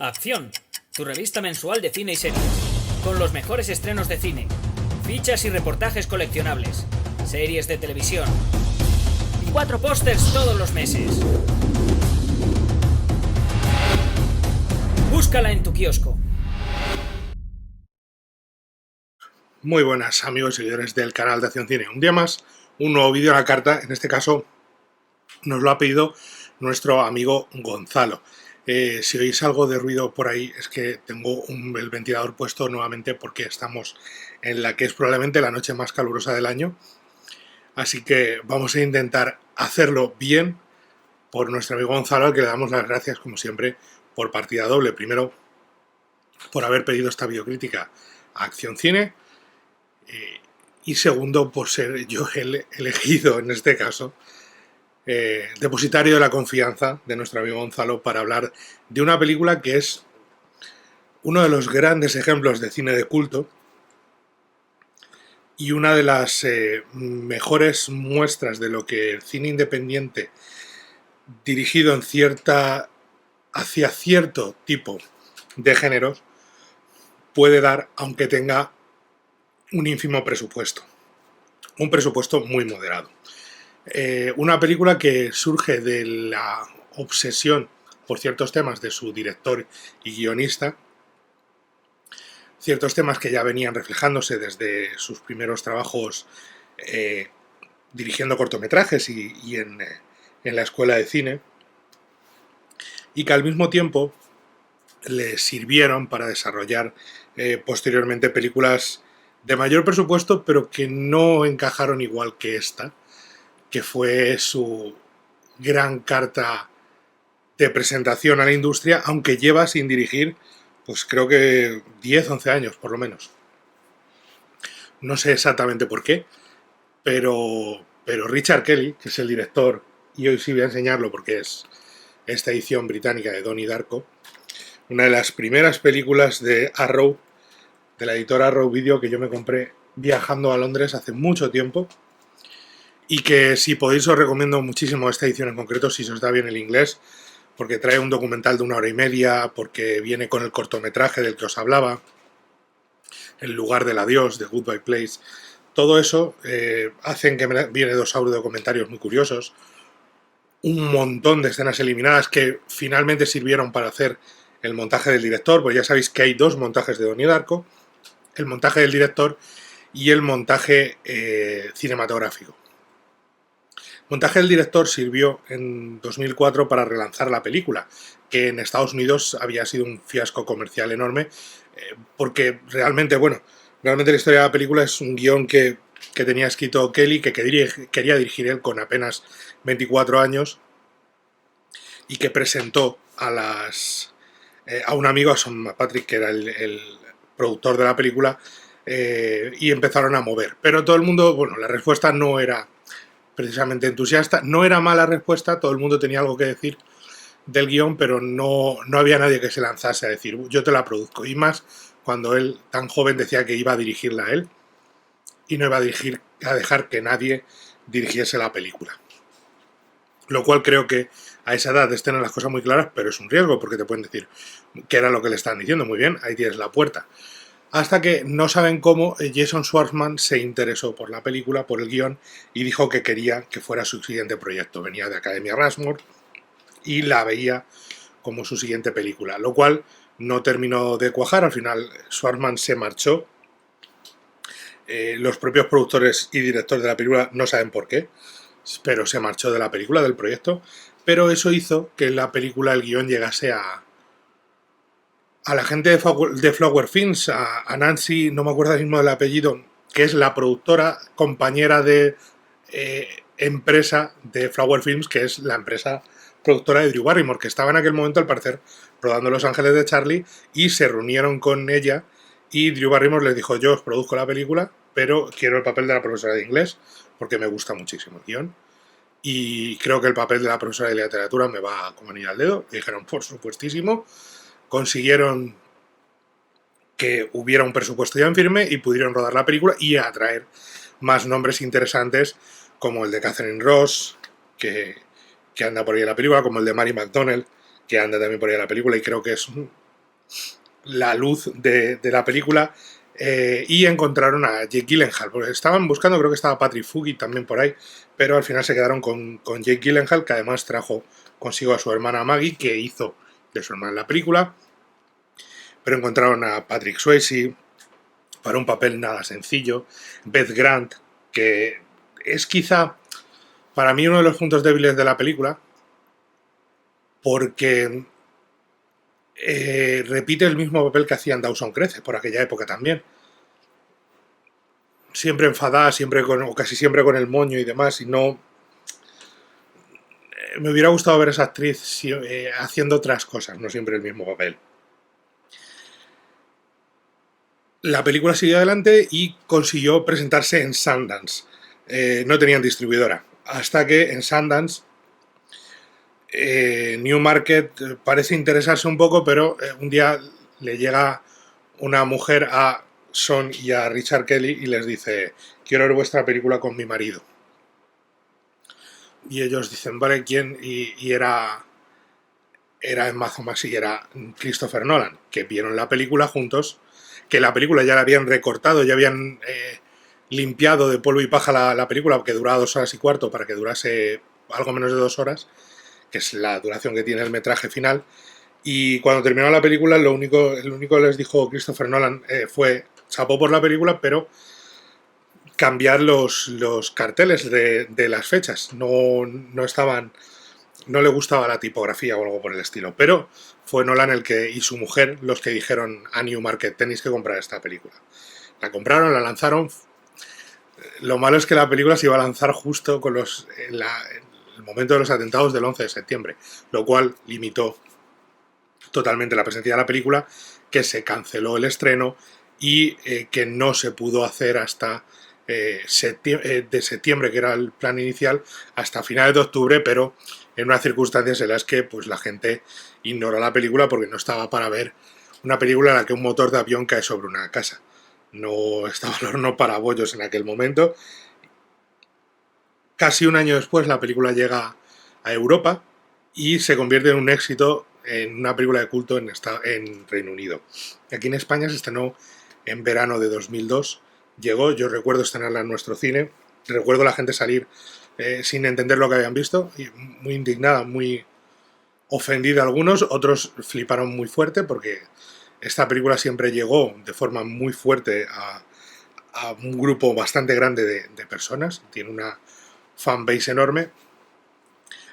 Acción, tu revista mensual de cine y series, con los mejores estrenos de cine, fichas y reportajes coleccionables, series de televisión y 4 pósters todos los meses. Búscala en tu kiosco. Muy buenas amigos y seguidores del canal de Acción Cine. Un día más, un nuevo vídeo a la carta. En este caso nos lo ha pedido nuestro amigo Gonzalo. Si oís algo de ruido por ahí es que tengo el ventilador puesto nuevamente porque estamos en la que es probablemente la noche más calurosa del año. Así que vamos a intentar hacerlo bien por nuestro amigo Gonzalo, al que le damos las gracias como siempre por partida doble. Primero, por haber pedido esta videocrítica a Acción Cine. Y segundo, por ser yo el elegido, en este caso, depositario de la confianza de nuestro amigo Gonzalo para hablar de una película que es uno de los grandes ejemplos de cine de culto y una de las mejores muestras de lo que el cine independiente dirigido hacia cierto tipo de géneros puede dar, aunque tenga un ínfimo presupuesto. Un presupuesto muy moderado. Una película que surge de la obsesión por ciertos temas de su director y guionista, ciertos temas que ya venían reflejándose desde sus primeros trabajos dirigiendo cortometrajes y en la escuela de cine, y que al mismo tiempo le sirvieron para desarrollar posteriormente películas de mayor presupuesto, pero que no encajaron igual que esta, que fue su gran carta de presentación a la industria, aunque lleva sin dirigir, pues creo que 10, 11 años por lo menos. No sé exactamente por qué, pero Richard Kelly, que es el director, y hoy sí voy a enseñarlo porque es esta edición británica de Donnie Darko, una de las primeras películas de Arrow, de la editora Arrow Video, que yo me compré viajando a Londres hace mucho tiempo, y que si podéis os recomiendo muchísimo esta edición en concreto, si se os da bien el inglés, porque trae un documental de 1 hora y media, porque viene con el cortometraje del que os hablaba, El lugar del adiós, de Goodbye Place. Todo eso hacen que viene 2 audiodocumentarios muy curiosos, un montón de escenas eliminadas que finalmente sirvieron para hacer el montaje del director, pues ya sabéis que hay 2 montajes de Donnie Darko, el montaje del director y el montaje cinematográfico. El montaje del director sirvió en 2004 para relanzar la película, que en Estados Unidos había sido un fiasco comercial enorme, porque realmente la historia de la película es un guión que tenía escrito Kelly, que quería dirigir él con apenas 24 años, y que presentó a un amigo, a Sean Patrick, que era el productor de la película, y empezaron a mover. Pero todo el mundo, la respuesta no era precisamente entusiasta, no era mala respuesta, todo el mundo tenía algo que decir del guión, pero no había nadie que se lanzase a decir, yo te la produzco. Y más cuando él, tan joven, decía que iba a dirigirla a él y no iba a dejar que nadie dirigiese la película. Lo cual creo que a esa edad es tener las cosas muy claras, pero es un riesgo, porque te pueden decir que era lo que le están diciendo. Muy bien, ahí tienes la puerta. Hasta que no saben cómo Jason Schwartzman se interesó por la película, por el guión, y dijo que quería que fuera su siguiente proyecto. Venía de Academia Rushmore y la veía como su siguiente película, lo cual no terminó de cuajar. Al final Schwartzman se marchó. Los propios productores y directores de la película no saben por qué, pero se marchó de la película, del proyecto. Pero eso hizo que la película, el guión, llegase a la gente de Flower Films, a Nancy, no me acuerdo mismo del apellido, que es la productora, compañera de empresa de Flower Films, que es la empresa productora de Drew Barrymore, que estaba en aquel momento, al parecer, rodando Los Ángeles de Charlie, y se reunieron con ella, y Drew Barrymore les dijo, yo os produzco la película, pero quiero el papel de la profesora de inglés, porque me gusta muchísimo el guión, y creo que el papel de la profesora de literatura me va como anillo al dedo. Y dijeron, por supuestísimo. Consiguieron que hubiera un presupuesto ya en firme y pudieron rodar la película y atraer más nombres interesantes, como el de Catherine Ross, que anda por ahí en la película, como el de Mary McDonnell, que anda también por ahí en la película y creo que es la luz de la película. Y encontraron a Jake Gyllenhaal, porque estaban buscando, creo que estaba Patrick Fugi también por ahí, pero al final se quedaron con Jake Gyllenhaal, que además trajo consigo a su hermana Maggie, que hizo de su hermana la película, pero encontraron a Patrick Swayze para un papel nada sencillo, Beth Grant, que es quizá para mí uno de los puntos débiles de la película, porque repite el mismo papel que hacía en Dawson Crece, por aquella época también. Siempre enfadada, siempre o casi siempre con el moño y demás, y no... me hubiera gustado ver a esa actriz haciendo otras cosas, no siempre el mismo papel. La película siguió adelante y consiguió presentarse en Sundance. No tenían distribuidora. Hasta que en Sundance Newmarket parece interesarse un poco, pero un día le llega una mujer a Son y a Richard Kelly y les dice: quiero ver vuestra película con mi marido. Y ellos dicen: vale, ¿quién? Y era en mazo más y era Christopher Nolan, que vieron la película juntos, que la película ya la habían recortado, ya habían limpiado de polvo y paja la película, que duraba 2 horas y cuarto para que durase algo menos de 2 horas, que es la duración que tiene el metraje final. Y cuando terminó la película, lo único que les dijo Christopher Nolan fue: chapó por la película, pero cambiar los carteles de las fechas. No estaban... no le gustaba la tipografía o algo por el estilo, pero fue Nolan y su mujer los que dijeron a Newmarket: tenéis que comprar esta película. La compraron, la lanzaron. Lo malo es que la película se iba a lanzar justo con el momento de los atentados del 11 de septiembre, lo cual limitó totalmente la presencia de la película, que se canceló el estreno y que no se pudo hacer hasta de septiembre, que era el plan inicial, hasta finales de octubre, pero en unas circunstancias en las que pues, la gente ignoró la película porque no estaba para ver una película en la que un motor de avión cae sobre una casa. No estaba el horno para bollos en aquel momento. Casi un año después la película llega a Europa y se convierte en un éxito, en una película de culto en Reino Unido. Aquí en España se estrenó en verano de 2002. Llegó, yo recuerdo estrenarla en nuestro cine, recuerdo a la gente salir sin entender lo que habían visto, y muy indignada, muy ofendida algunos, otros fliparon muy fuerte porque esta película siempre llegó de forma muy fuerte a un grupo bastante grande de personas, tiene una fanbase enorme,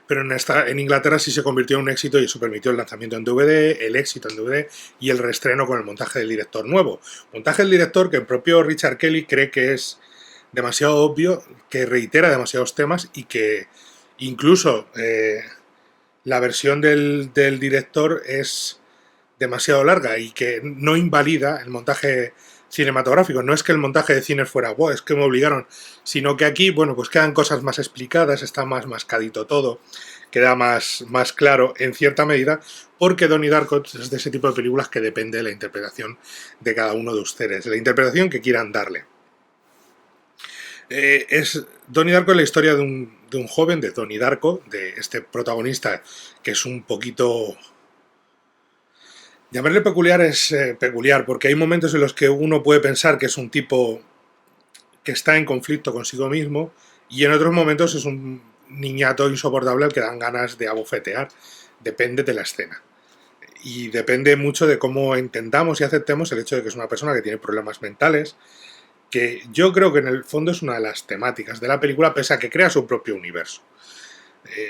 pero en Inglaterra sí se convirtió en un éxito y eso permitió el lanzamiento en DVD, el éxito en DVD y el reestreno con el montaje del director nuevo. Montaje del director que el propio Richard Kelly cree que es demasiado obvio, que reitera demasiados temas y que incluso la versión del director es demasiado larga y que no invalida el montaje cinematográfico. No es que el montaje de cine fuera wow, es que me obligaron, sino que aquí, bueno, pues quedan cosas más explicadas, está más mascadito todo, queda más claro en cierta medida, porque Donnie Darko es de ese tipo de películas que depende de la interpretación de cada uno de ustedes, de la interpretación que quieran darle. Donnie Darko es la historia de un joven, de Donnie Darko, de este protagonista que es un poquito... Llamarle peculiar es peculiar, porque hay momentos en los que uno puede pensar que es un tipo que está en conflicto consigo mismo y en otros momentos es un niñato insoportable al que dan ganas de abofetear. Depende de la escena. Y depende mucho de cómo entendamos y aceptemos el hecho de que es una persona que tiene problemas mentales, que yo creo que en el fondo es una de las temáticas de la película, pese a que crea su propio universo.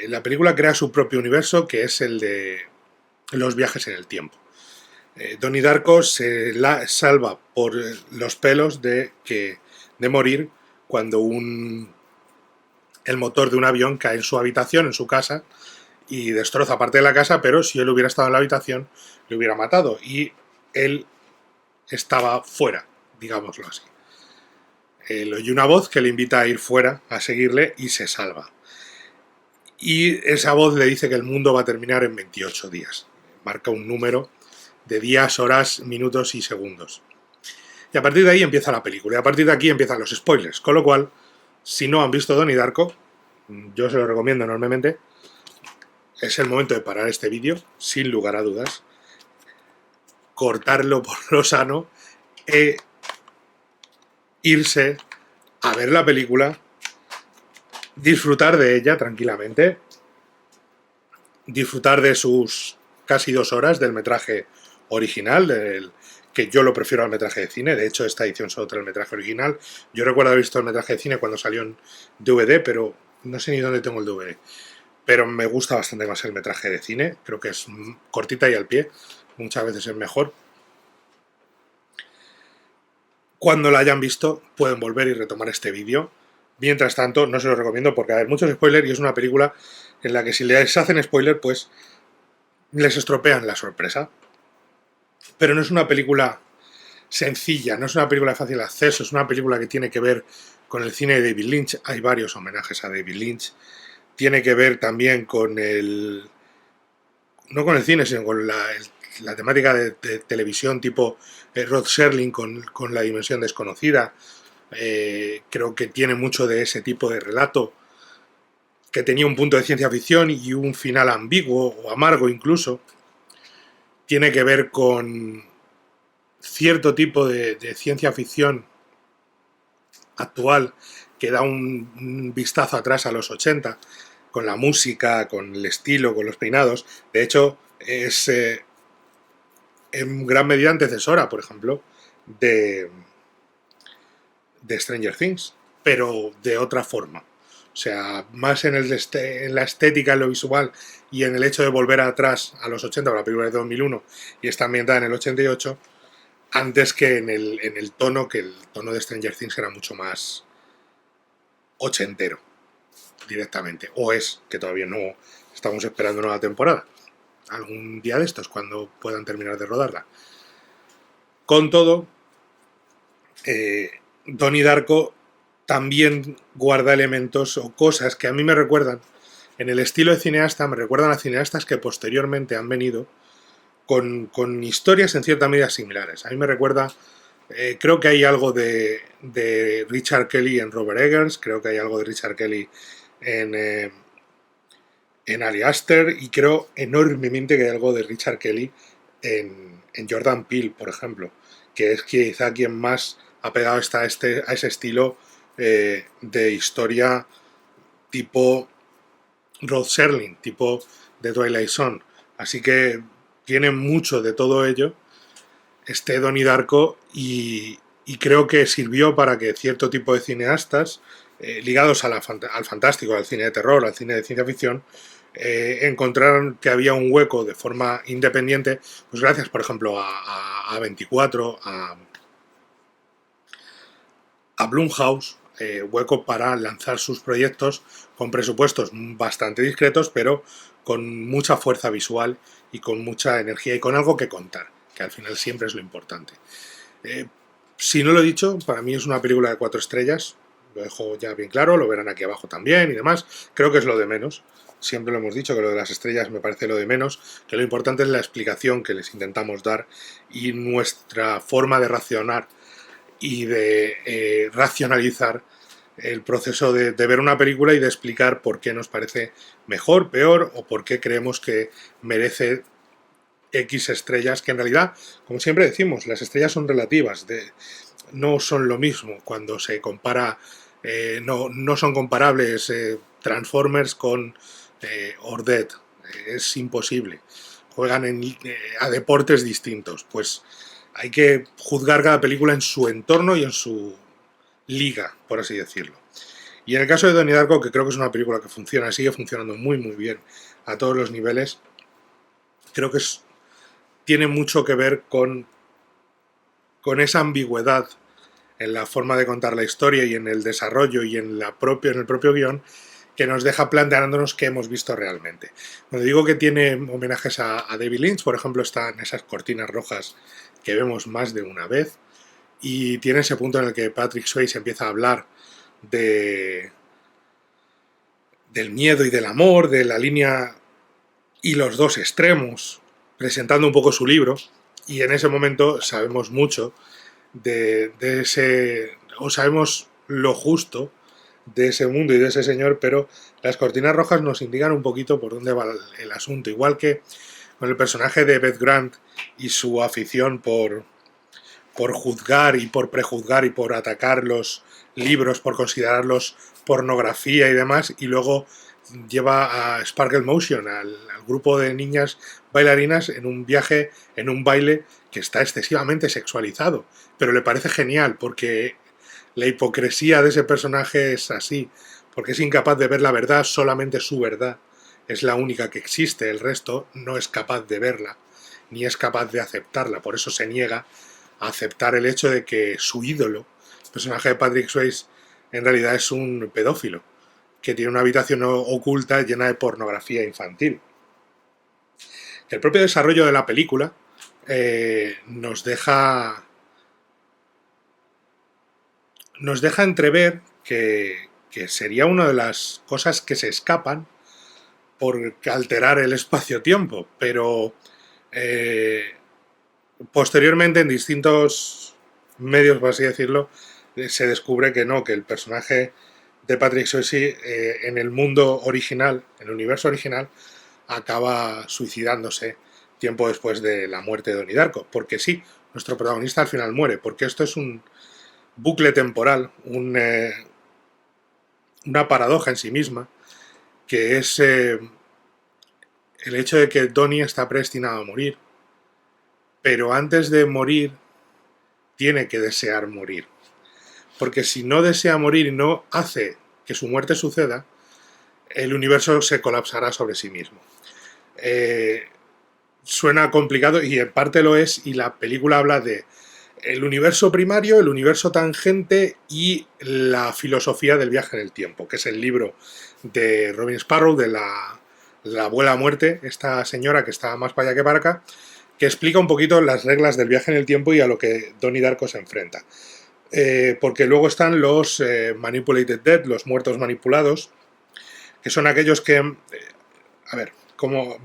La película crea su propio universo, que es el de los viajes en el tiempo. Donnie Darko se salva por los pelos de morir cuando el motor de un avión cae en su habitación, en su casa, y destroza parte de la casa, pero si él hubiera estado en la habitación, le hubiera matado. Y él estaba fuera, digámoslo así. Él oye una voz que le invita a ir fuera, a seguirle, y se salva. Y esa voz le dice que el mundo va a terminar en 28 días. Marca un número de días, horas, minutos y segundos. Y a partir de ahí empieza la película. Y a partir de aquí empiezan los spoilers. Con lo cual, si no han visto Donnie Darko, yo se lo recomiendo enormemente, es el momento de parar este vídeo, sin lugar a dudas, cortarlo por lo sano e irse a ver la película, disfrutar de ella tranquilamente, disfrutar de sus casi 2 horas del metraje original, que yo lo prefiero al metraje de cine. De hecho, esta edición solo trae el metraje original. Yo recuerdo haber visto el metraje de cine cuando salió en DVD, pero no sé ni dónde tengo el DVD. Pero me gusta bastante más el metraje de cine. Creo que es cortita y al pie. Muchas veces es mejor. Cuando la hayan visto, pueden volver y retomar este vídeo. Mientras tanto, no se lo recomiendo porque hay muchos spoilers y es una película en la que si les hacen spoiler, pues les estropean la sorpresa. Pero no es una película sencilla, no es una película de fácil acceso, es una película que tiene que ver con el cine de David Lynch. Hay varios homenajes a David Lynch. Tiene que ver también con el... no con el cine, sino con la temática de televisión tipo Rod Serling con La dimensión desconocida. Creo que tiene mucho de ese tipo de relato, que tenía un punto de ciencia ficción y un final ambiguo o amargo incluso. Tiene que ver con cierto tipo de ciencia ficción actual que da un vistazo atrás a los 80, con la música, con el estilo, con los peinados. De hecho, es en gran medida antecesora, por ejemplo, de Stranger Things, pero de otra forma. O sea, más en la estética, en lo visual y en el hecho de volver atrás a los 80, la película de 2001, y está ambientada en el 88, antes que en el tono, que el tono de Stranger Things era mucho más ochentero, directamente. O es, que todavía no estamos esperando nueva temporada. Algún día de estos, cuando puedan terminar de rodarla. Con todo, Donnie Darko también guarda elementos o cosas que a mí me recuerdan, en el estilo de cineasta, me recuerdan a cineastas que posteriormente han venido con historias en cierta medida similares. A mí me recuerda, creo que hay algo de Richard Kelly en Robert Eggers, creo que hay algo de Richard Kelly en Ari Aster, y creo enormemente que hay algo de Richard Kelly en Jordan Peele, por ejemplo, que es quizá quien más ha pegado a ese estilo de historia tipo Rod Serling, tipo The Twilight Zone. Así que tiene mucho de todo ello este Donnie Darko, y creo que sirvió para que cierto tipo de cineastas ligados al fantástico, al cine de terror, al cine de ciencia ficción, encontraron que había un hueco de forma independiente, pues gracias, por ejemplo, a 24, a Blumhouse, hueco para lanzar sus proyectos con presupuestos bastante discretos, pero con mucha fuerza visual y con mucha energía y con algo que contar, que al final siempre es lo importante. Si no lo he dicho, para mí es una película de 4 estrellas, lo dejo ya bien claro, lo verán aquí abajo también y demás. Creo que es lo de menos. Siempre lo hemos dicho, que lo de las estrellas me parece lo de menos, que lo importante es la explicación que les intentamos dar y nuestra forma de racionar y de racionalizar el proceso de ver una película y de explicar por qué nos parece mejor, peor, o por qué creemos que merece X estrellas, que en realidad, como siempre decimos, las estrellas son relativas, no son lo mismo cuando se compara, no son comparables Transformers con Ordet, es imposible, juegan a deportes distintos. Pues hay que juzgar cada película en su entorno y en su liga, por así decirlo. Y en el caso de Donnie Darko, que creo que es una película que funciona, sigue funcionando muy muy bien a todos los niveles, creo que tiene mucho que ver con esa ambigüedad en la forma de contar la historia y en el desarrollo y en el propio guión, que nos deja planteándonos qué hemos visto realmente. Cuando digo que tiene homenajes a David Lynch, por ejemplo, están esas cortinas rojas que vemos más de una vez, y tiene ese punto en el que Patrick Swayze empieza a hablar del miedo y del amor, de la línea y los dos extremos, presentando un poco su libro, y en ese momento sabemos mucho de ese, o sabemos lo justo de ese mundo y de ese señor, pero las cortinas rojas nos indican un poquito por dónde va el asunto, igual que con el personaje de Beth Grant y su afición por juzgar y por prejuzgar y por atacar los libros, por considerarlos pornografía y demás, y luego lleva a Sparkle Motion, al grupo de niñas bailarinas, en un viaje, en un baile que está excesivamente sexualizado, pero le parece genial porque la hipocresía de ese personaje es así, porque es incapaz de ver la verdad, solamente su verdad es la única que existe, el resto no es capaz de verla, ni es capaz de aceptarla, por eso se niega a aceptar el hecho de que su ídolo, el personaje de Patrick Swayze, en realidad es un pedófilo, que tiene una habitación oculta llena de pornografía infantil. El propio desarrollo de la película nos deja entrever que sería una de las cosas que se escapan por alterar el espacio-tiempo, pero posteriormente en distintos medios, por así decirlo, se descubre que no, que el personaje de Patrick Swayze en el mundo original, en el universo original, acaba suicidándose tiempo después de la muerte de Donnie Darko, porque sí, nuestro protagonista al final muere, porque esto es un bucle temporal, una paradoja en sí misma, que es el hecho de que Donnie está predestinado a morir, pero antes de morir tiene que desear morir, porque si no desea morir y no hace que su muerte suceda, el universo se colapsará sobre sí mismo. Suena complicado y en parte lo es, y la película habla de el universo primario, el universo tangente y la filosofía del viaje en el tiempo, que es el libro de Robin Sparrow, de la abuela muerte, esta señora que está más para allá que para acá, que explica un poquito las reglas del viaje en el tiempo y a lo que Donnie Darko se enfrenta. Porque luego están los Manipulated Dead, los muertos manipulados, que son aquellos que... a ver,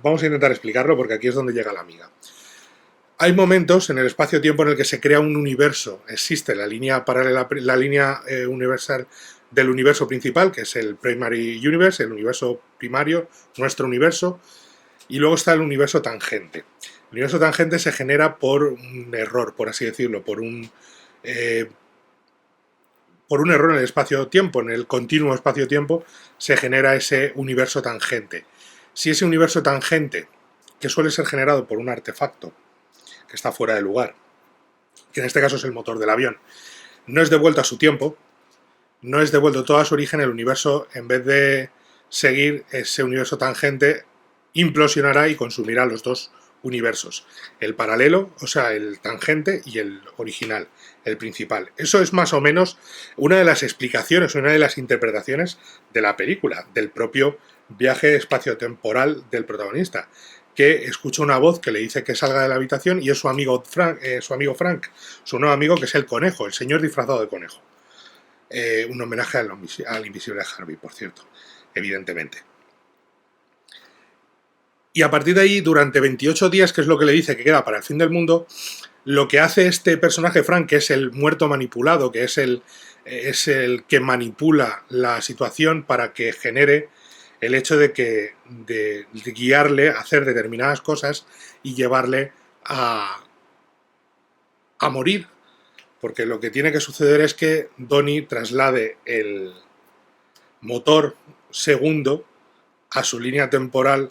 vamos a intentar explicarlo porque aquí es donde llega la amiga. Hay momentos en el espacio-tiempo en el que se crea un universo, existe la línea paralela, la línea universal del universo principal, que es el Primary Universe, el universo primario, nuestro universo, y luego está el universo tangente. El universo tangente se genera por un error, por así decirlo, por un error en el espacio-tiempo, en el continuo espacio-tiempo, se genera ese universo tangente. Si ese universo tangente, que suele ser generado por un artefacto que está fuera de lugar, que en este caso es el motor del avión, no es devuelto a su tiempo, no es devuelto todo a su origen, el universo, en vez de seguir ese universo tangente, implosionará y consumirá los dos universos, el paralelo, o sea, el tangente, y el original, el principal. Eso es más o menos una de las explicaciones, una de las interpretaciones de la película, del propio viaje espaciotemporal del protagonista, que escucha una voz que le dice que salga de la habitación y es su amigo Frank, su nuevo amigo, que es el conejo, el señor disfrazado de conejo. Un homenaje al invisible Harvey, por cierto, evidentemente. Y a partir de ahí, durante 28 días, que es lo que le dice que queda para el fin del mundo, lo que hace este personaje Frank, que es el muerto manipulado, que es el que manipula la situación para que genere el hecho de guiarle a hacer determinadas cosas y llevarle a morir. Porque lo que tiene que suceder es que Donnie traslade el motor segundo a su línea temporal,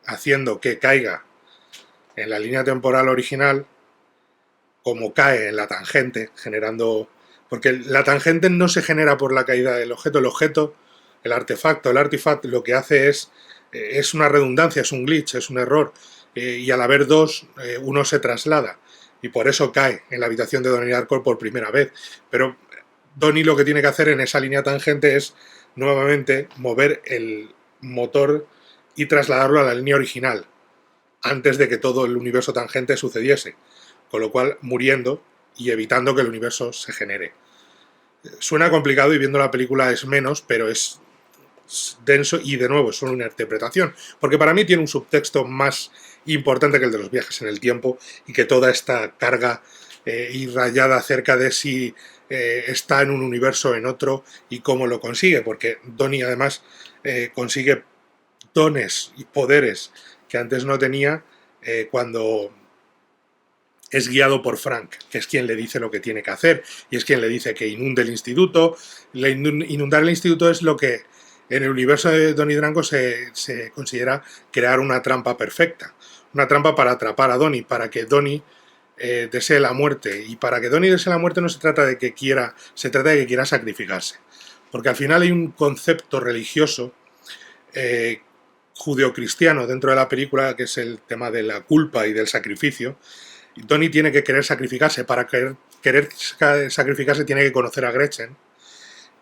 haciendo que caiga en la línea temporal original como cae en la tangente, generando... Porque la tangente no se genera por la caída del objeto, el artefacto, el artifact, lo que hace es una redundancia, es un glitch, es un error, y al haber dos, uno se traslada, y por eso cae en la habitación de Donnie Darko por primera vez. Pero Donnie lo que tiene que hacer en esa línea tangente es nuevamente mover el motor y trasladarlo a la línea original, antes de que todo el universo tangente sucediese, con lo cual muriendo y evitando que el universo se genere. Suena complicado y viendo la película es menos, pero es denso y de nuevo es solo una interpretación, porque para mí tiene un subtexto más importante que el de los viajes en el tiempo y que toda esta carga y rayada acerca de si está en un universo o en otro y cómo lo consigue, porque Donnie además consigue dones y poderes que antes no tenía cuando es guiado por Frank, que es quien le dice lo que tiene que hacer y es quien le dice que inunde el instituto. Inundar el instituto es lo que en el universo de Donnie Darko se considera crear una trampa perfecta, una trampa para atrapar a Donnie, para que Donnie desee la muerte. Y para que Donnie desee la muerte no se trata de que quiera, se trata de que quiera sacrificarse, porque al final hay un concepto religioso judeocristiano dentro de la película, que es el tema de la culpa y del sacrificio. Y Donnie tiene que querer sacrificarse. Para querer sacrificarse tiene que conocer a Gretchen,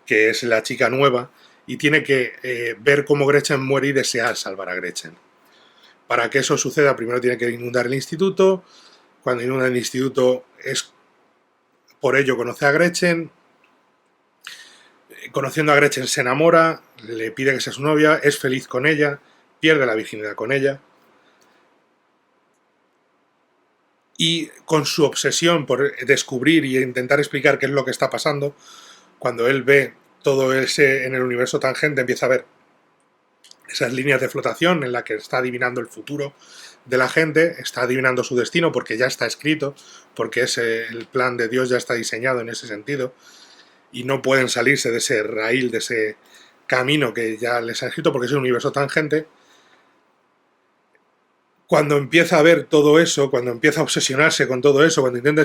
que es la chica nueva, y tiene que ver cómo Gretchen muere y desear salvar a Gretchen. Para que eso suceda, primero tiene que inundar el instituto. Cuando inunda el instituto, por ello conoce a Gretchen. Conociendo a Gretchen se enamora, le pide que sea su novia, es feliz con ella, pierde la virginidad con ella. Y con su obsesión por descubrir y intentar explicar qué es lo que está pasando, cuando él ve todo ese en el universo tangente, empieza a ver esas líneas de flotación en la que está adivinando el futuro de la gente, está adivinando su destino porque ya está escrito, porque el plan de Dios ya está diseñado en ese sentido, y no pueden salirse de ese raíl, de ese camino que ya les ha escrito, porque es un universo tangente. Cuando empieza a ver todo eso, cuando empieza a obsesionarse con todo eso, cuando intenta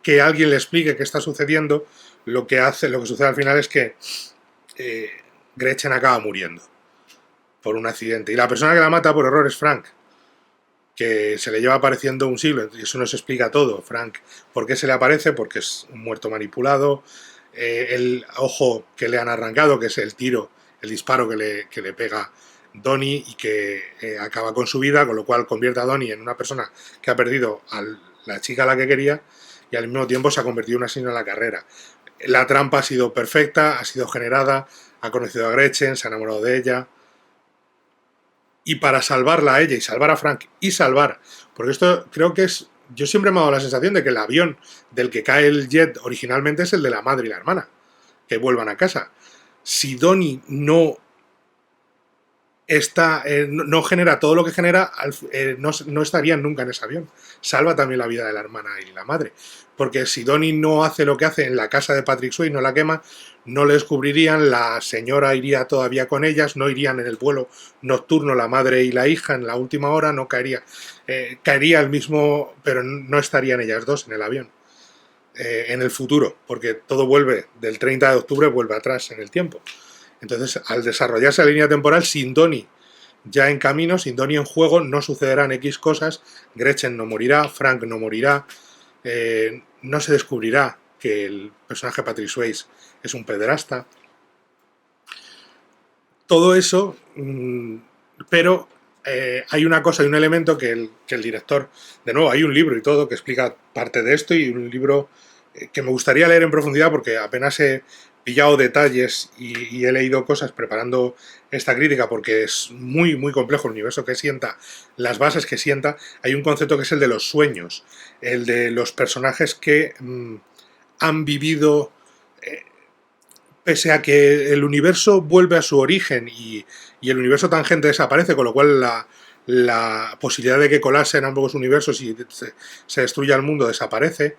que alguien le explique qué está sucediendo, lo que sucede al final es que Gretchen acaba muriendo por un accidente. Y la persona que la mata por error es Frank, que se le lleva apareciendo un siglo, y eso nos explica todo. Frank, ¿por qué se le aparece? Porque es un muerto manipulado. El ojo que le han arrancado, que es el disparo que le pega Donnie y que acaba con su vida, con lo cual convierte a Donnie en una persona que ha perdido a la chica a la que quería y al mismo tiempo se ha convertido en un asesino en la carrera. La trampa ha sido perfecta, ha sido generada, ha conocido a Gretchen, se ha enamorado de ella, y para salvarla a ella y salvar a Frank y salvar, porque esto creo que es, yo siempre me ha dado la sensación de que el avión del que cae el jet originalmente es el de la madre y la hermana, que vuelvan a casa. Si Donnie no no genera todo lo que genera, no estarían nunca en ese avión. Salva también la vida de la hermana y la madre, porque si Donnie no hace lo que hace en la casa de Patrick Swayze, no la quema, no le descubrirían, la señora iría todavía con ellas, no irían en el vuelo nocturno la madre y la hija en la última hora, no caería, caería el mismo, pero no estarían ellas dos en el avión en el futuro, porque todo vuelve del 30 de octubre, vuelve atrás en el tiempo. Entonces, al desarrollarse la línea temporal, sin Donnie ya en camino, sin Donnie en juego, no sucederán X cosas. Gretchen no morirá, Frank no morirá, no se descubrirá que el personaje de Patrick Swayze es un pederasta. Todo eso, pero hay una cosa, hay un elemento que el director, de nuevo, hay un libro y todo que explica parte de esto, y un libro que me gustaría leer en profundidad porque apenas he pillado detalles y he leído cosas preparando esta crítica, porque es muy, muy complejo el universo que sienta, las bases que sienta. Hay un concepto que es el de los sueños, el de los personajes que han vivido, pese a que el universo vuelve a su origen y el universo tangente desaparece, con lo cual la posibilidad de que colasen ambos universos y se destruya el mundo desaparece.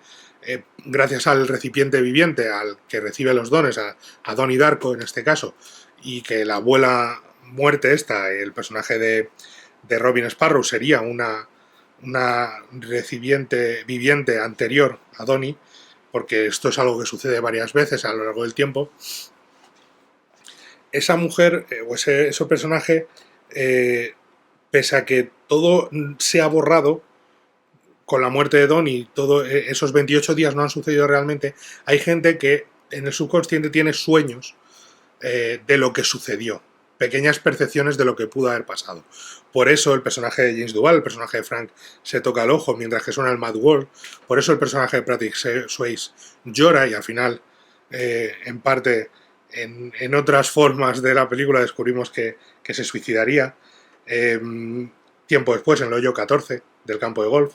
Gracias al recipiente viviente, al que recibe los dones, a Donnie Darko en este caso, y que la abuela muerte el personaje de Robin Sparrow, sería una recipiente viviente anterior a Donnie, porque esto es algo que sucede varias veces a lo largo del tiempo. Esa mujer o ese personaje, pese a que todo se ha borrado con la muerte de Donnie, todos esos 28 días no han sucedido realmente, hay gente que en el subconsciente tiene sueños de lo que sucedió, pequeñas percepciones de lo que pudo haber pasado. Por eso el personaje de James Duval, el personaje de Frank, se toca el ojo mientras que suena el Mad World. Por eso el personaje de Patrick Swayze llora, y al final, en parte, en otras formas de la película descubrimos que se suicidaría tiempo después, en el hoyo 14 del campo de golf.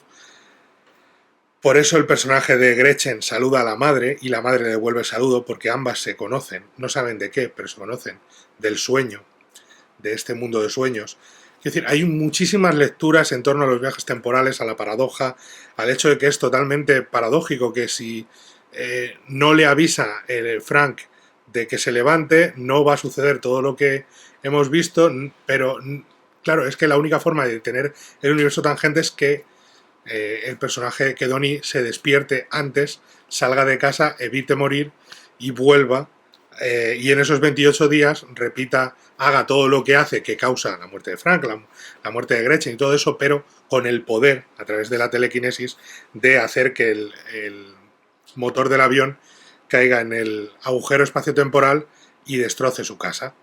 Por eso el personaje de Gretchen saluda a la madre y la madre le devuelve el saludo, porque ambas se conocen, no saben de qué, pero se conocen del sueño, de este mundo de sueños. Es decir, hay muchísimas lecturas en torno a los viajes temporales, a la paradoja, al hecho de que es totalmente paradójico que si no le avisa Frank de que se levante, no va a suceder todo lo que hemos visto, pero claro, es que la única forma de tener el universo tangente es que el personaje, que Donnie se despierte antes, salga de casa, evite morir y vuelva, y en esos 28 días repita, haga todo lo que hace, que causa la muerte de Frank, la muerte de Gretchen y todo eso, pero con el poder, a través de la telequinesis, de hacer que el motor del avión caiga en el agujero espaciotemporal y destroce su casa.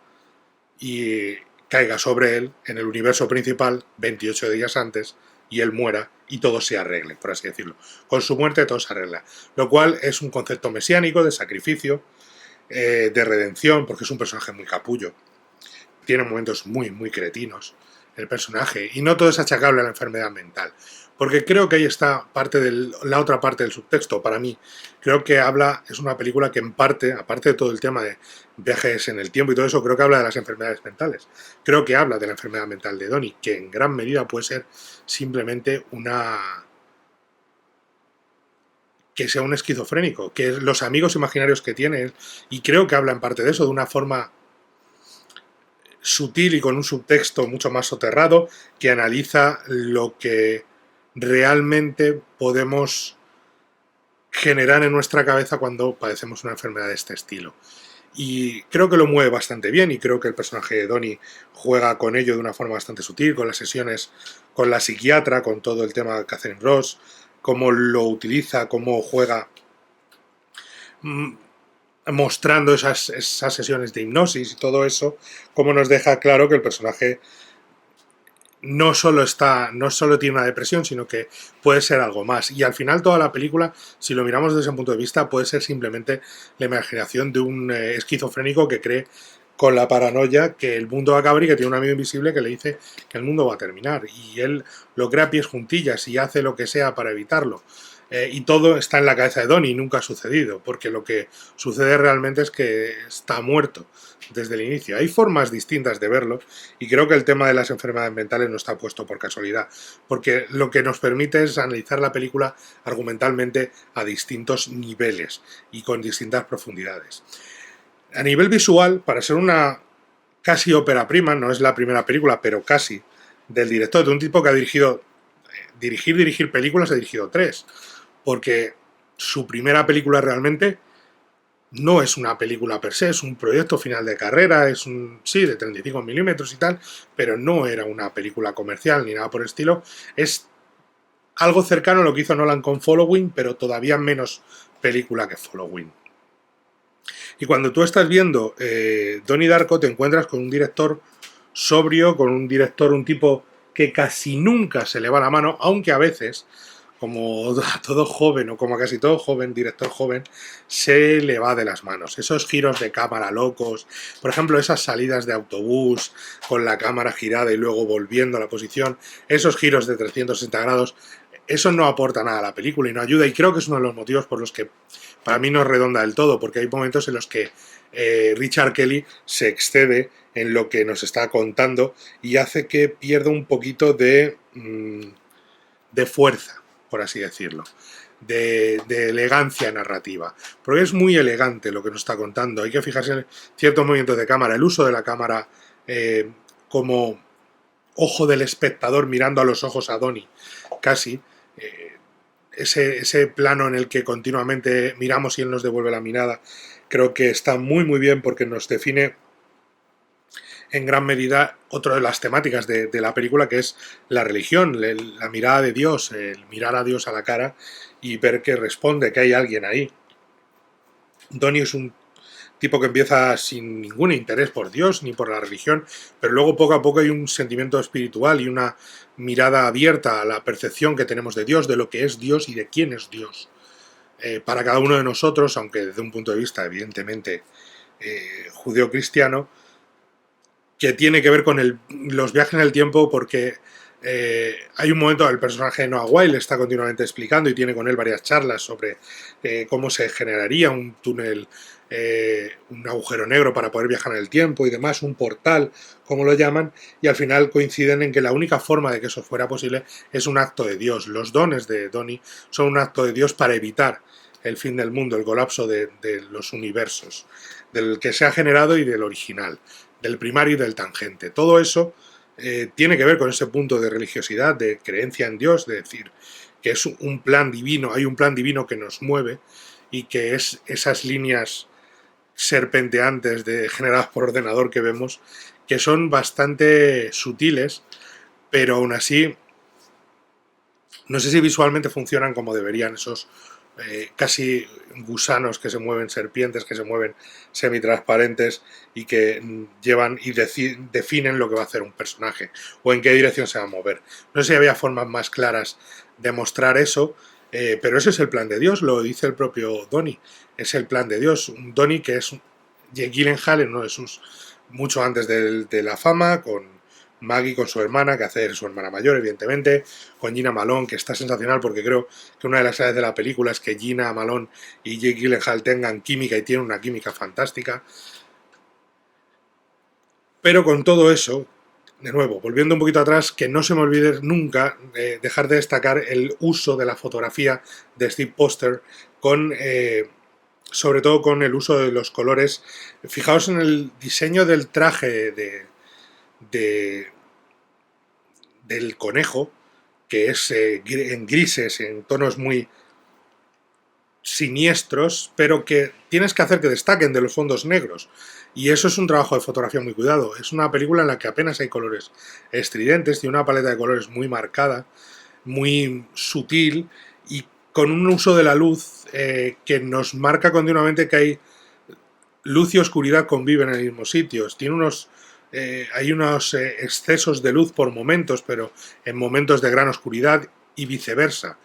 Y caiga sobre él, en el universo principal, 28 días antes, y él muera y todo se arregle, por así decirlo. Con su muerte todo se arregla. Lo cual es un concepto mesiánico de sacrificio, de redención, porque es un personaje muy capullo. Tiene momentos muy, muy cretinos el personaje. Y no todo es achacable a la enfermedad mental. Porque creo que ahí está la otra parte del subtexto, para mí. Creo que es una película que en parte, aparte de todo el tema de viajes en el tiempo y todo eso, creo que habla de las enfermedades mentales. Creo que habla de la enfermedad mental de Donnie, que en gran medida puede ser simplemente que sea un esquizofrénico, que los amigos imaginarios que tiene, y creo que habla en parte de eso, de una forma sutil y con un subtexto mucho más soterrado, que analiza lo que realmente podemos generar en nuestra cabeza cuando padecemos una enfermedad de este estilo. Y creo que lo mueve bastante bien, y creo que el personaje de Donnie juega con ello de una forma bastante sutil, con las sesiones con la psiquiatra, con todo el tema de Catherine Ross, cómo lo utiliza, cómo juega mostrando esas sesiones de hipnosis y todo eso, cómo nos deja claro que el personaje no solo tiene una depresión, sino que puede ser algo más. Y al final toda la película, si lo miramos desde ese punto de vista, puede ser simplemente la imaginación de un esquizofrénico que cree, con la paranoia, que el mundo va a acabar y que tiene un amigo invisible que le dice que el mundo va a terminar. Y él lo crea a pies juntillas y hace lo que sea para evitarlo. Y todo está en la cabeza de Donnie y nunca ha sucedido, porque lo que sucede realmente es que está muerto desde el inicio. Hay formas distintas de verlo, y creo que el tema de las enfermedades mentales no está puesto por casualidad, porque lo que nos permite es analizar la película argumentalmente a distintos niveles y con distintas profundidades. A nivel visual, para ser una casi ópera prima, no es la primera película, pero casi, del director, de un tipo que ha dirigir películas, ha dirigido 3, porque su primera película realmente no es una película per se, es un proyecto final de carrera, sí, de 35 milímetros y tal, pero no era una película comercial ni nada por el estilo. Es algo cercano a lo que hizo Nolan con Following, pero todavía menos película que Following. Y cuando tú estás viendo Donnie Darko, te encuentras con un director sobrio, con un tipo que casi nunca se le va la mano, aunque a veces, como a todo joven, o como a casi todo joven, director joven, se le va de las manos. Esos giros de cámara locos, por ejemplo, esas salidas de autobús con la cámara girada y luego volviendo a la posición, esos giros de 360 grados, eso no aporta nada a la película y no ayuda, y creo que es uno de los motivos por los que para mí no es redonda del todo, porque hay momentos en los que Richard Kelly se excede en lo que nos está contando y hace que pierda un poquito de fuerza, por así decirlo, de elegancia narrativa, porque es muy elegante lo que nos está contando. Hay que fijarse en ciertos movimientos de cámara, el uso de la cámara como ojo del espectador mirando a los ojos a Donnie, casi. Ese plano en el que continuamente miramos y él nos devuelve la mirada, creo que está muy muy bien, porque nos define en gran medida otra de las temáticas de la película, que es la religión, la mirada de Dios, el mirar a Dios a la cara y ver que responde, que hay alguien ahí. Donnie es un tipo que empieza sin ningún interés por Dios ni por la religión, pero luego poco a poco hay un sentimiento espiritual y una mirada abierta a la percepción que tenemos de Dios, de lo que es Dios y de quién es Dios. Para cada uno de nosotros, aunque desde un punto de vista evidentemente judeo-cristiano, que tiene que ver con los viajes en el tiempo, porque Hay un momento, el personaje de Noah Wyle está continuamente explicando y tiene con él varias charlas sobre cómo se generaría un túnel, un agujero negro para poder viajar en el tiempo y demás, un portal, como lo llaman, y al final coinciden en que la única forma de que eso fuera posible es un acto de Dios. Los dones de Donnie son un acto de Dios para evitar el fin del mundo, el colapso de los universos, del que se ha generado y del original, del primario y del tangente. Todo eso tiene que ver con ese punto de religiosidad, de creencia en Dios, de decir que es un plan divino, hay un plan divino que nos mueve y que es esas líneas serpenteantes generadas por ordenador que vemos, que son bastante sutiles, pero aún así no sé si visualmente funcionan como deberían esos casi gusanos que se mueven, serpientes que se mueven semitransparentes y que llevan y definen lo que va a hacer un personaje o en qué dirección se va a mover. No sé si había formas más claras de mostrar eso, pero ese es el plan de Dios, lo dice el propio Donnie, es el plan de Dios. Un Donnie que es Jake Gyllenhaal en uno de sus, mucho antes de la fama, con Maggie, con su hermana, que hace su hermana mayor, evidentemente, con Gina Malone, que está sensacional porque creo que una de las claves de la película es que Gina Malone y Jake Gyllenhaal tengan química y tienen una química fantástica. Pero con todo eso, de nuevo, volviendo un poquito atrás, que no se me olvide nunca dejar de destacar el uso de la fotografía de Steve Poster con... sobre todo con el uso de los colores. Fijaos en el diseño del traje del conejo, que es en grises, en tonos muy siniestros, pero que tienes que hacer que destaquen de los fondos negros. Y eso es un trabajo de fotografía muy cuidado. Es una película en la que apenas hay colores estridentes, tiene una paleta de colores muy marcada, muy sutil y con un uso de la luz que nos marca continuamente que hay luz y oscuridad conviven en el mismo sitio. Hay unos excesos de luz por momentos, pero en momentos de gran oscuridad y viceversa.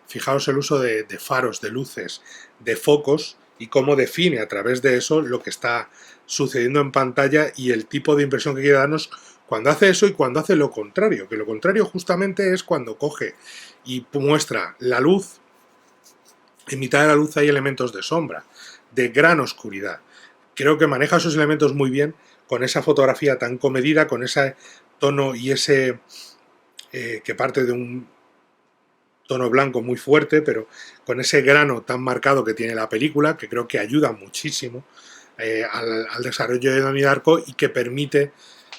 Fijaos el uso de faros, de luces, de focos y cómo define a través de eso lo que está sucediendo en pantalla y el tipo de impresión que quiere darnos cuando hace eso y cuando hace lo contrario. Que lo contrario justamente es cuando coge y muestra la luz. En mitad de la luz hay elementos de sombra, de gran oscuridad. Creo que maneja esos elementos muy bien con esa fotografía tan comedida, con ese tono y ese que parte de un tono blanco muy fuerte, pero con ese grano tan marcado que tiene la película, que creo que ayuda muchísimo al desarrollo de Donnie Darko y que permite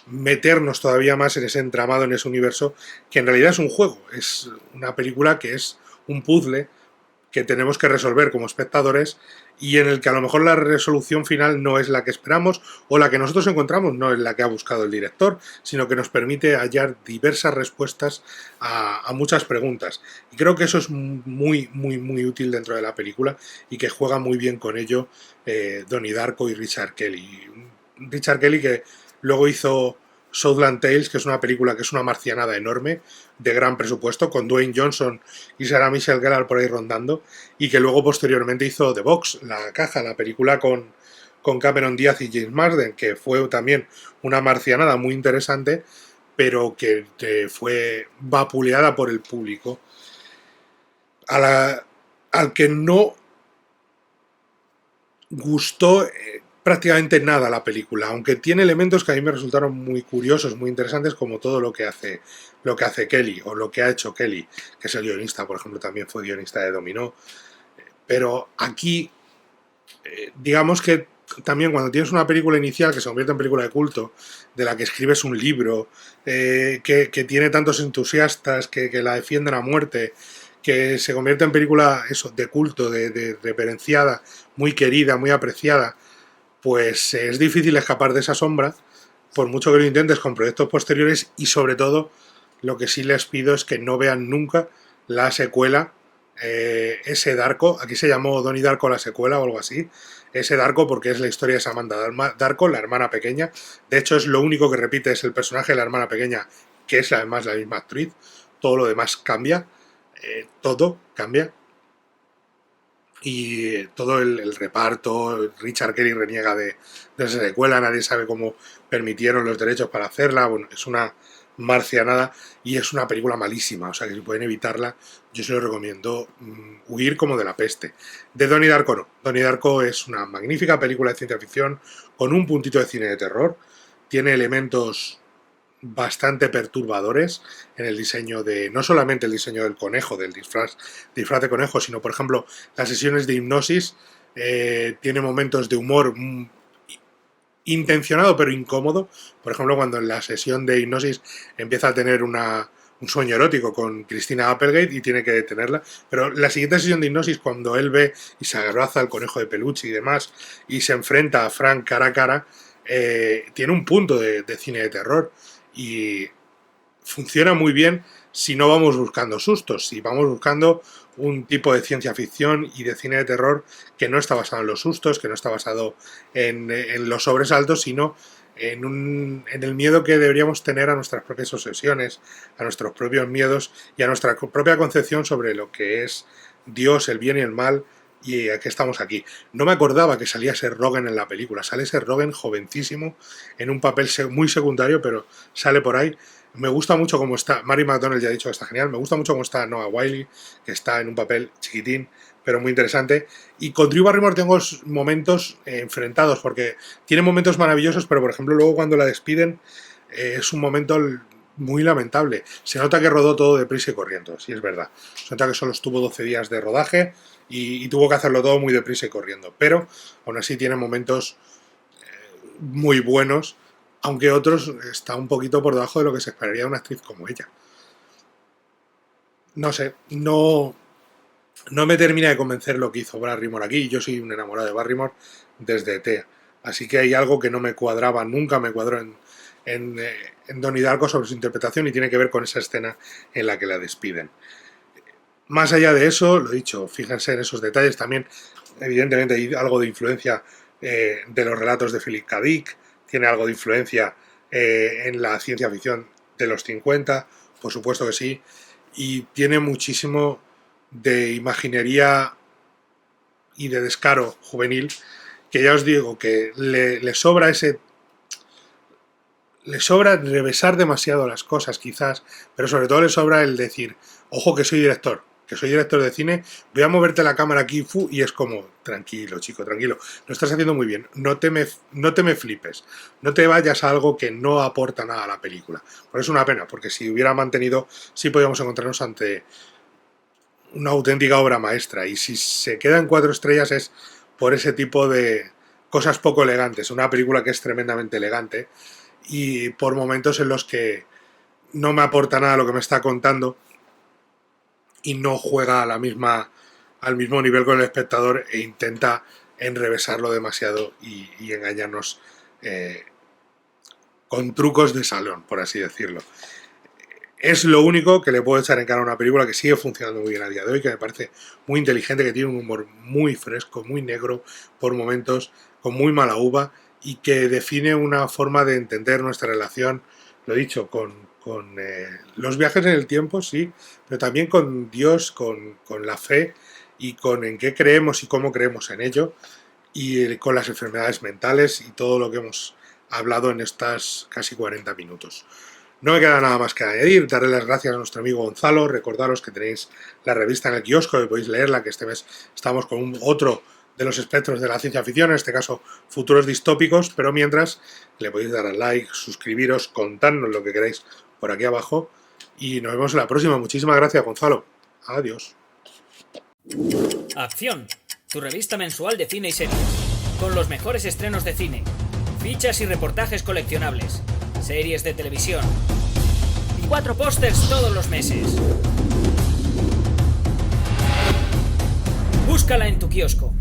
meternos todavía más en ese entramado, en ese universo, que en realidad es un juego, es una película que es un puzzle que tenemos que resolver como espectadores y en el que a lo mejor la resolución final no es la que esperamos o la que nosotros encontramos no es la que ha buscado el director, sino que nos permite hallar diversas respuestas a muchas preguntas. Y creo que eso es muy, muy, muy útil dentro de la película y que juega muy bien con ello Donnie Darko y Richard Kelly. Richard Kelly que luego hizo Southland Tales, que es una película que es una marcianada enorme, de gran presupuesto, con Dwayne Johnson y Sarah Michelle Gellar por ahí rondando, y que luego posteriormente hizo The Box, La Caja, la película con Cameron Diaz y James Marsden, que fue también una marcianada muy interesante, pero que fue vapuleada por el público. Al que no gustó prácticamente nada la película, aunque tiene elementos que a mí me resultaron muy curiosos, muy interesantes, como todo lo que hace Kelly, o lo que ha hecho Kelly, que es el guionista, por ejemplo, también fue guionista de Dominó. Pero aquí, digamos que también cuando tienes una película inicial que se convierte en película de culto, de la que escribes un libro, que tiene tantos entusiastas que la defienden a muerte, que se convierte en película eso, de culto, de reverenciada, muy querida, muy apreciada, pues es difícil escapar de esa sombra, por mucho que lo intentes con proyectos posteriores, y sobre todo lo que sí les pido es que no vean nunca la secuela, ese Darko, aquí se llamó Donnie Darko la secuela o algo así, ese Darko porque es la historia de Samantha Darko, la hermana pequeña. De hecho es lo único que repite, es el personaje de la hermana pequeña, que es además la misma actriz. Todo lo demás cambia, todo cambia. Y todo el reparto, Richard Kelly reniega de esa secuela, nadie sabe cómo permitieron los derechos para hacerla. Bueno, es una marcianada, y es una película malísima, o sea que si pueden evitarla, yo se lo recomiendo huir como de la peste. De Donnie Darko no. Donnie Darko es una magnífica película de ciencia ficción con un puntito de cine de terror, tiene elementos bastante perturbadores en el diseño no solamente el diseño del conejo, del disfraz de conejo, sino por ejemplo las sesiones de hipnosis, tiene momentos de humor intencionado pero incómodo, por ejemplo cuando en la sesión de hipnosis empieza a tener un sueño erótico con Christina Applegate y tiene que detenerla, pero la siguiente sesión de hipnosis, cuando él ve y se abraza al conejo de peluche y demás y se enfrenta a Frank cara a cara, tiene un punto de cine de terror y funciona muy bien si no vamos buscando sustos, si vamos buscando un tipo de ciencia ficción y de cine de terror que no está basado en los sustos, que no está basado en los sobresaltos, sino en el miedo que deberíamos tener a nuestras propias obsesiones, a nuestros propios miedos y a nuestra propia concepción sobre lo que es Dios, el bien y el mal, y a qué estamos aquí. No me acordaba que salía Seth Rogen en la película. Sale Seth Rogen jovencísimo, en un papel muy secundario, pero sale por ahí. Me gusta mucho cómo está. Mary McDonnell ya ha dicho que está genial. Me gusta mucho cómo está Noah Wyle, que está en un papel chiquitín, pero muy interesante. Y con Drew Barrymore tengo momentos enfrentados, porque tiene momentos maravillosos, pero por ejemplo luego cuando la despiden es un momento muy lamentable. Se nota que rodó todo deprisa y corriendo, sí es verdad. Se nota que solo estuvo 12 días de rodaje y tuvo que hacerlo todo muy deprisa y corriendo. Pero aún así tiene momentos muy buenos, aunque otros está un poquito por debajo de lo que se esperaría de una actriz como ella. No sé, no me termina de convencer lo que hizo Barrymore aquí. Yo soy un enamorado de Barrymore desde ET. Así que hay algo que no me cuadraba, nunca me cuadró en Donnie Darko sobre su interpretación, y tiene que ver con esa escena en la que la despiden. Más allá de eso, lo dicho, fíjense en esos detalles. También, evidentemente, hay algo de influencia de los relatos de Philip K. Dick, tiene algo de influencia en la ciencia ficción de los 50, por supuesto que sí, y tiene muchísimo de imaginería y de descaro juvenil, que ya os digo que le sobra revesar demasiado las cosas quizás, pero sobre todo le sobra el decir, ojo que soy director de cine, voy a moverte la cámara aquí, y es como, tranquilo chico, tranquilo, lo estás haciendo muy bien, no te me flipes, no te vayas a algo que no aporta nada a la película. Por eso es una pena, porque si hubiera mantenido, sí podríamos encontrarnos ante una auténtica obra maestra, y si se queda en 4 estrellas es por ese tipo de cosas poco elegantes. Una película que es tremendamente elegante y por momentos en los que no me aporta nada lo que me está contando y no juega al mismo nivel con el espectador e intenta enrevesarlo demasiado y engañarnos con trucos de salón, por así decirlo. Es lo único que le puedo echar en cara a una película que sigue funcionando muy bien a día de hoy, que me parece muy inteligente, que tiene un humor muy fresco, muy negro por momentos, con muy mala uva, y que define una forma de entender nuestra relación, lo dicho, con los viajes en el tiempo, sí, pero también con Dios, con la fe y con en qué creemos y cómo creemos en ello, y con las enfermedades mentales y todo lo que hemos hablado en estas casi 40 minutos. No me queda nada más que añadir, darle las gracias a nuestro amigo Gonzalo, recordaros que tenéis la revista en el kiosco, que podéis leerla, que este mes estamos con otro de los espectros de la ciencia ficción, en este caso futuros distópicos, pero mientras le podéis dar al like, suscribiros, contadnos lo que queráis por aquí abajo, y nos vemos en la próxima. Muchísimas gracias, Gonzalo. Adiós. Acción, tu revista mensual de cine y series, con los mejores estrenos de cine, fichas y reportajes coleccionables, series de televisión y 4 pósters todos los meses. Búscala en tu kiosco.